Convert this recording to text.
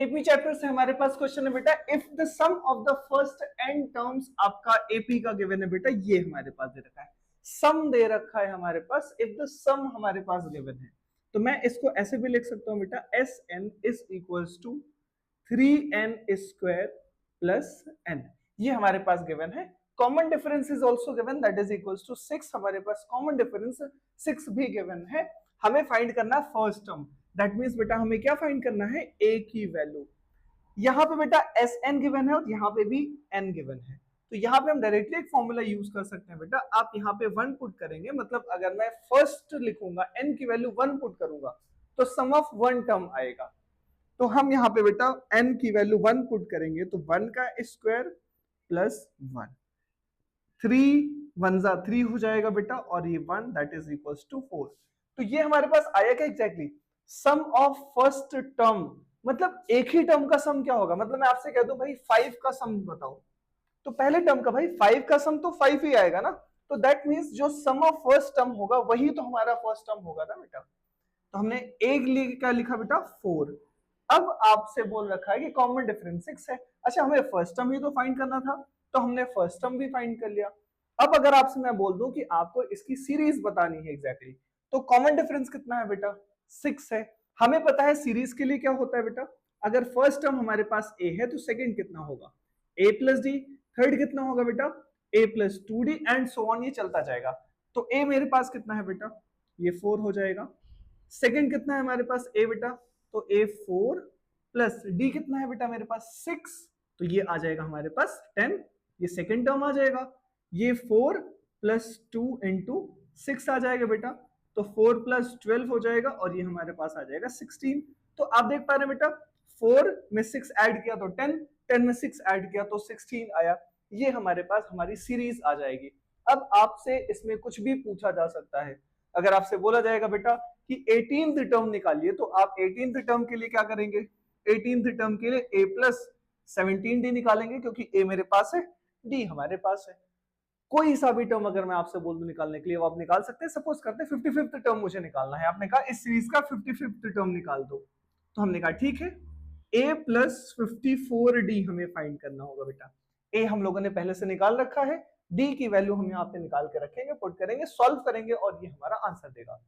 AP chapter से हमारे पास question है बेटा, if the sum of the first n terms, आपका एपी का गिवन है बेटा, ये हमारे पास दे रखा है, सम दे रखा है हमारे पास, इफ द सम हमारे पास गिवन है, तो मैं इसको ऐसे भी लिख सकता हूं बेटा, s n is equals to 3n square plus n, ये हमारे पास गिवन है। Common difference is also given, that is equals to 6, हमारे पास कॉमन डिफरेंस 6 भी गिवन है। हमें फाइंड करना है फर्स्ट टर्म, दैट मींस बेटा हमें क्या फाइंड करना है, a की वैल्यू। यहाँ पे बेटा एस एन गिवन है और यहाँ पे भी n गिवन है, तो यहाँ पे हम डायरेक्टली एक फॉर्मूला यूज कर सकते हैं बेटा, आप यहाँ पे 1 पुट करेंगे, मतलब अगर मैं फर्स्ट लिखूंगा n की वैल्यू 1 पुट करूंगा तो सम ऑफ 1 टर्म आएगा, तो हम यहाँ पे बेटा n की वैल्यू 1 पुट करेंगे, तो 1 का स्क्वायर प्लस 1, 3 हो जाएगा बेटा, और ये 1 दैट इज इक्वल्स टू 4। तो ये हमारे पास आया क्या exactly, sum of first term, मतलब एक ही टर्म का सम क्या होगा, मतलब मैं आपसे कह दूं भाई 5 का सम बताओ, तो पहले टर्म का भाई 5 का सम तो 5 ही आएगा ना, तो दैट मींस जो सम ऑफ फर्स्ट टर्म होगा वही तो हमारा फर्स्ट टर्म होगा ना बेटा। तो हमने एक क्या लिखा बेटा, 4। अब आपसे बोल रखा है कि कॉमन डिफरेंस 6 है, अच्छा हमें फर्स्ट टर्म ही तो फाइंड करना था, तो हमने फर्स्ट टर्म भी फाइंड कर लिया। अब अगर आपसे मैं बोल दूं कि आपको इसकी सीरीज बतानी है एग्जैक्टली, तो कॉमन डिफरेंस कितना है बेटा, 6 है। हमें पता है सीरीज के लिए क्या होता है बेटा, अगर फर्स्ट टर्म हमारे पास a है तो सेकंड कितना होगा, a प्लस डी, थर्ड कितना होगा बेटा, a plus 2d and so on, ये चलता जाएगा। तो a मेरे पास कितना है बेटा, ये 4 हो जाएगा। सेकंड कितना है हमारे पास a बेटा, तो a 4 प्लस d कितना है बेटा मेरे पास 6, तो ये आ जाएगा हमारे पास 10, ये सेकंड टर्म आ जाएगा। ये 4 प्लस 2 इंटू 6 आ जाएगा बेटा, तो 4 प्लस 12 हो जाएगा, और ये हमारे पास आ जाएगा 16। तो आप देख पा रहे हैं बेटा, 4 में 6 ऐड किया तो 10, 10 में 6 ऐड किया तो 16 आया, ये हमारे पास हमारी सीरीज आ जाएगी। अब आपसे इसमें कुछ भी पूछा जा सकता है, अगर आपसे बोला जाएगा बेटा कि 18th टर्म निकालिए, तो आप 18th टर्म के लिए क्या करेंगे, 18th टर्म के लिए a प्लस 17d निकालेंगे, क्योंकि a मेरे पास है, d हमारे पास है। कोई सा भी टर्म अगर मैं आपसे बोल दूं निकालने के लिए, वो आप निकाल सकते हैं। सपोज करते हैं 55th टर्म मुझे निकालना है, आपने कहा इस सीरीज का 55th टर्म निकाल दो, तो हमने कहा ठीक है, a प्लस 54d हमें फाइंड करना होगा बेटा। a हम लोगों ने पहले से निकाल रखा है, d की वैल्यू हम यहाँ पे निकाल के रखेंगे, पुट करेंगे, सॉल्व करेंगे, और ये हमारा आंसर देगा।